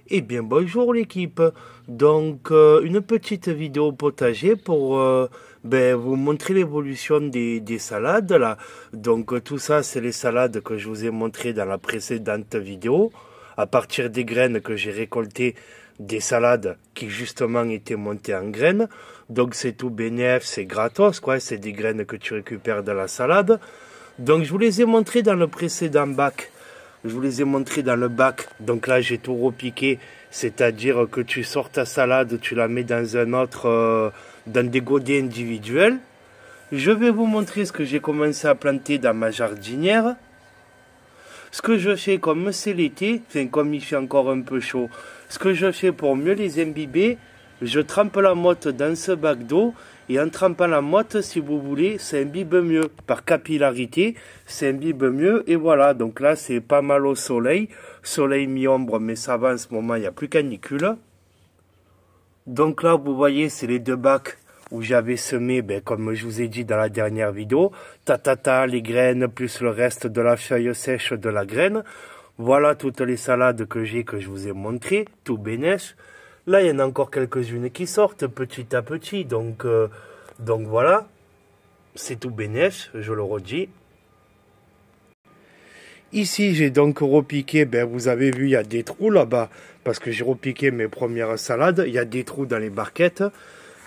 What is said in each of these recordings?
Eh bien bonjour l'équipe, donc une petite vidéo potager pour vous montrer l'évolution des salades là. Donc tout ça c'est les salades que je vous ai montrées dans la précédente vidéo, à partir des graines que j'ai récoltées des salades qui justement étaient montées en graines. Donc c'est tout bénéf, c'est gratos quoi, c'est des graines que tu récupères de la salade. Donc je vous les ai montrées dans le précédent bac. Je vous les ai montrés dans le bac. Donc là, j'ai tout repiqué. C'est-à-dire que tu sors ta salade, tu la mets dans un autre, dans des godets individuels. Je vais vous montrer ce que j'ai commencé à planter dans ma jardinière. Ce que je fais comme c'est l'été, enfin comme il fait encore un peu chaud, ce que je fais pour mieux les imbiber, je trempe la motte dans ce bac d'eau. Et en trempant la motte, si vous voulez, ça imbibe mieux. Par capillarité, ça imbibe mieux. Et voilà, donc là, c'est pas mal au soleil. Soleil mi-ombre, mais ça va en ce moment, il n'y a plus canicule. Donc là, vous voyez, c'est les deux bacs où j'avais semé, comme je vous ai dit dans la dernière vidéo. Les graines, plus le reste de la feuille sèche de la graine. Voilà toutes les salades que j'ai, que je vous ai montrées, tout bénèche. Là, il y en a encore quelques-unes qui sortent petit à petit. Donc voilà, c'est tout bénèche, je le redis. Ici, j'ai donc repiqué, vous avez vu, il y a des trous là-bas. Parce que j'ai repiqué mes premières salades. Il y a des trous dans les barquettes.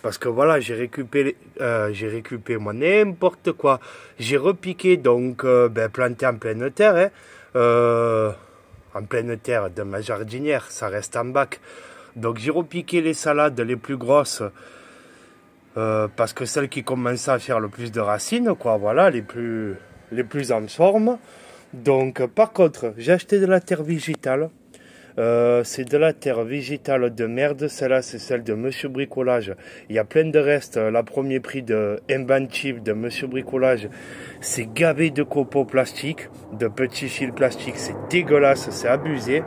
Parce que voilà, j'ai récupéré moi n'importe quoi. J'ai repiqué, donc planté en pleine terre. En pleine terre de ma jardinière, ça reste en bac. Donc j'ai repiqué les salades les plus grosses parce que celles qui commençaient à faire le plus de racines, quoi, voilà, les plus en forme. Donc par contre, j'ai acheté de la terre végétale. C'est de la terre végétale de merde. Celle-là, c'est celle de Monsieur Bricolage. Il y a plein de restes. La premier prix de Inventive de Monsieur Bricolage, c'est gavé de copeaux plastiques, de petits fils plastiques. C'est dégueulasse, c'est abusé.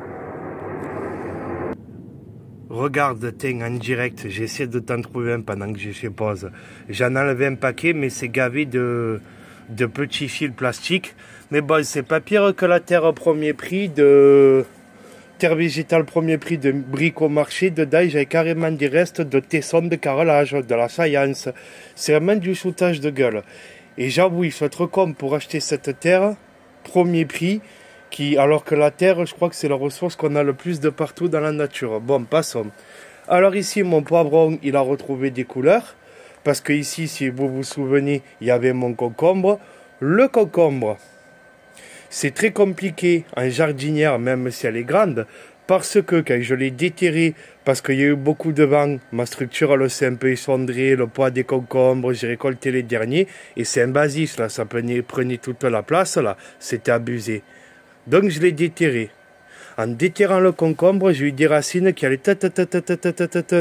Regarde, tiens, en direct, j'essaie de t'en trouver un pendant que j'ai fait pause. J'en ai enlevé un paquet, mais c'est gavé de petits fils plastiques. Mais bon, c'est pas pire que la terre premier prix de... Terre végétale premier prix de Bricomarché. Dedans, j'avais carrément des restes de tessons de carrelage, de la faïence. C'est vraiment du shootage de gueule. Et j'avoue, il faut être con pour acheter cette terre premier prix. Alors que la terre, je crois que c'est la ressource qu'on a le plus de partout dans la nature. Bon, passons. Alors ici, mon poivron, il a retrouvé des couleurs. Parce que ici, si vous vous souvenez, il y avait mon concombre. Le concombre, c'est très compliqué en jardinière, même si elle est grande. Parce que quand je l'ai déterré, parce qu'il y a eu beaucoup de vent, ma structure, elle s'est un peu effondrée, le poids des concombres, j'ai récolté les derniers. Et c'est un basis, là, ça prenait toute la place, là. C'était abusé. Donc je l'ai déterré. En déterrant le concombre, j'ai eu des racines qui allaient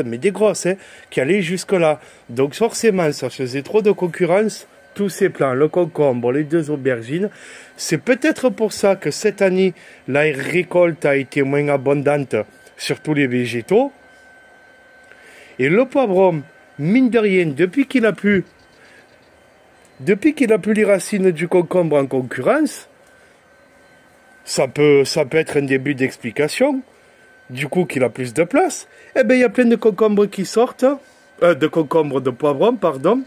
mais des grosses, qui allaient jusque là. Donc forcément, ça faisait trop de concurrence. Tous ces plants, le concombre, les deux aubergines. C'est peut-être pour ça que cette année, la récolte a été moins abondante sur tous les végétaux. Et le poivron, mine de rien, depuis qu'il a plus les racines du concombre en concurrence, ça peut être un début d'explication. Du coup, qu'il a plus de place. Eh bien, il y a plein de concombres qui sortent. De poivrons, pardon.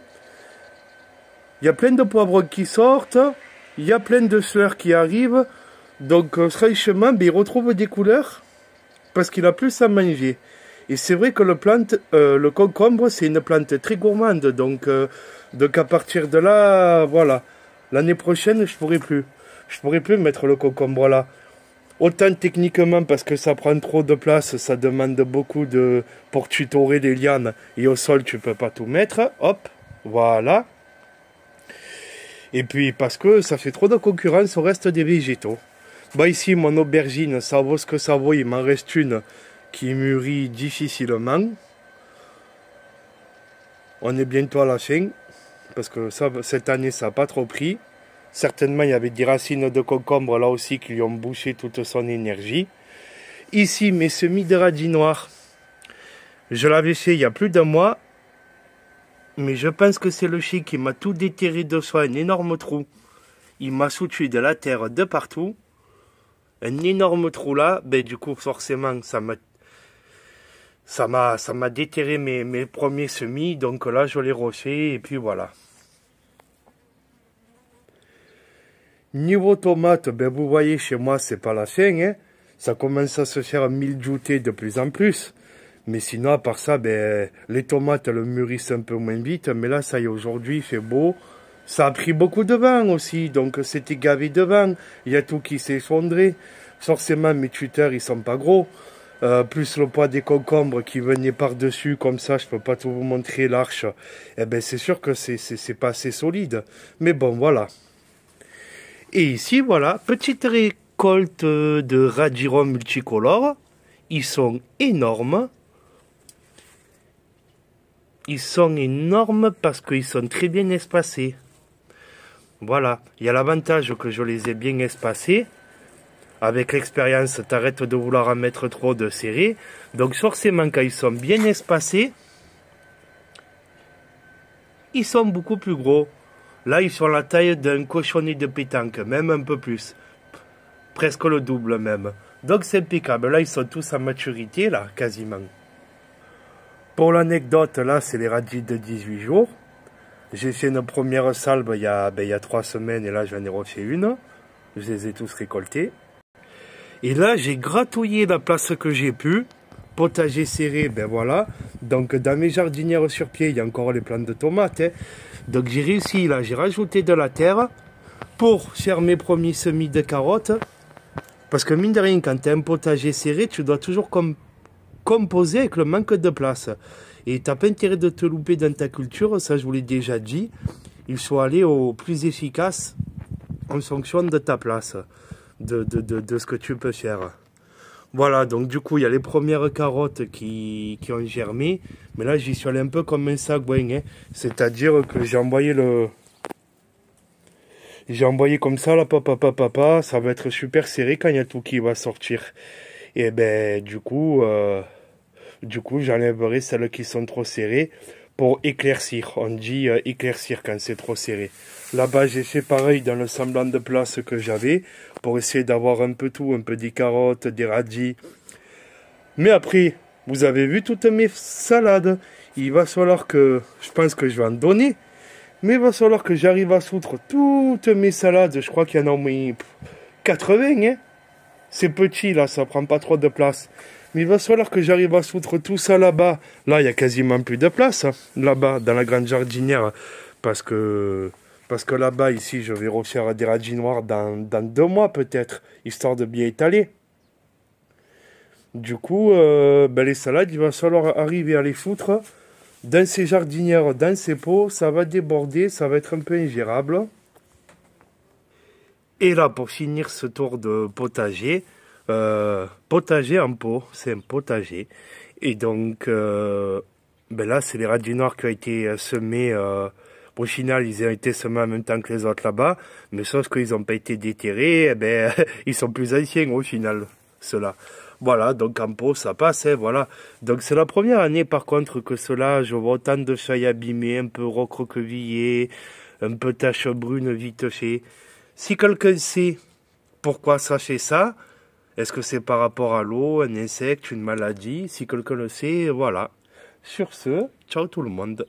Il y a plein de poivrons qui sortent. Il y a plein de fleurs qui arrivent. Donc, franchement, il retrouve des couleurs. Parce qu'il a plus à manger. Et c'est vrai que le concombre, c'est une plante très gourmande. Donc à partir de là, voilà. L'année prochaine, je pourrai plus mettre le concombre là. Autant techniquement parce que ça prend trop de place, ça demande beaucoup pour tutorer les lianes. Et au sol, tu peux pas tout mettre. Hop, voilà. Et puis parce que ça fait trop de concurrence au reste des végétaux. Ici, mon aubergine, ça vaut ce que ça vaut. Il m'en reste une qui mûrit difficilement. On est bientôt à la fin. Parce que cette année, ça n'a pas trop pris. Certainement, il y avait des racines de concombre là aussi qui lui ont bouché toute son énergie. Ici, mes semis de radis noirs. Je l'avais fait il y a plus d'un mois. Mais je pense que c'est le chien qui m'a tout déterré de soi, un énorme trou. Il m'a foutu de la terre de partout. Un énorme trou là. Du coup, forcément, Ça m'a déterré mes premiers semis, donc là je les rochais et puis voilà. Niveau tomates, ben vous voyez chez moi c'est pas la fin, hein. Ça commence à se faire miljouter de plus en plus. Mais sinon à part ça, ben les tomates elles mûrissent un peu moins vite, mais là ça y est aujourd'hui il fait beau. Ça a pris beaucoup de vent aussi, donc c'était gavé de vent. Il y a tout qui s'est effondré. Forcément mes tuteurs ils sont pas gros. Plus le poids des concombres qui venaient par-dessus, comme ça, je peux pas tout vous montrer l'arche. Eh ben, c'est sûr que c'est pas assez solide. Mais bon, voilà. Et ici, voilà, petite récolte de radicchio multicolores. Ils sont énormes. Ils sont énormes parce qu'ils sont très bien espacés. Voilà. Il y a l'avantage que je les ai bien espacés. Avec l'expérience, t'arrêtes de vouloir en mettre trop de serrés. Donc forcément, quand ils sont bien espacés, ils sont beaucoup plus gros. Là, ils sont la taille d'un cochonnet de pétanque, même un peu plus. Presque le double même. Donc c'est impeccable. Là, ils sont tous à maturité, là, quasiment. Pour l'anecdote, là, c'est les radis de 18 jours. J'ai fait une première salve il y a 3 semaines et là, j'en ai refait une. Je les ai tous récoltés. Et là, j'ai gratouillé la place que j'ai pu. Potager serré, ben voilà. Donc, dans mes jardinières sur pied, il y a encore les plantes de tomates. Hein. Donc, j'ai réussi, là, j'ai rajouté de la terre pour faire mes premiers semis de carottes. Parce que, mine de rien, quand tu as un potager serré, tu dois toujours composer avec le manque de place. Et tu n'as pas intérêt de te louper dans ta culture, ça, je vous l'ai déjà dit. Il faut aller au plus efficace en fonction de ta place. De ce que tu peux faire. Voilà, donc du coup, il y a les premières carottes qui ont germé. Mais là, j'y suis allé un peu comme un sagouin. Hein. C'est-à-dire que j'ai envoyé comme ça, là, papa. Ça va être super serré quand il y a tout qui va sortir. Et ben, du coup, j'enlèverai celles qui sont trop serrées pour éclaircir. On dit éclaircir quand c'est trop serré. Là-bas, j'ai fait pareil dans le semblant de place que j'avais pour essayer d'avoir un peu tout, un peu des carottes, des radis. Mais après, vous avez vu toutes mes salades. Il va falloir que, je pense que je vais en donner, mais il va falloir que j'arrive à soudre toutes mes salades. Je crois qu'il y en a au moins 80. Hein. C'est petit là, ça prend pas trop de place. Mais il va falloir que j'arrive à soudre tout ça là-bas. Là, il y a quasiment plus de place, hein, là-bas, dans la grande jardinière, parce que là-bas, ici, je vais refaire des radis noirs dans 2 mois peut-être, histoire de bien étaler. Du coup, les salades, il va falloir arriver à les foutre dans ces jardinières, dans ces pots. Ça va déborder, ça va être un peu ingérable. Et là, pour finir ce tour de potager, potager en pot, c'est un potager. Et donc, là, c'est les radis noirs qui ont été semés. Au final, ils ont été semés en même temps que les autres là-bas, mais sauf qu'ils n'ont pas été déterrés, ils sont plus anciens au final, ceux-là. Voilà, donc en pot, ça passe, hein, voilà. Donc c'est la première année, par contre, que ceux-là, je vois autant de feuilles abîmées, un peu recroquevillées, un peu taches brunes vite fait. Si quelqu'un sait pourquoi ça fait ça, est-ce que c'est par rapport à l'eau, un insecte, une maladie? Si quelqu'un le sait, voilà. Sur ce, ciao tout le monde.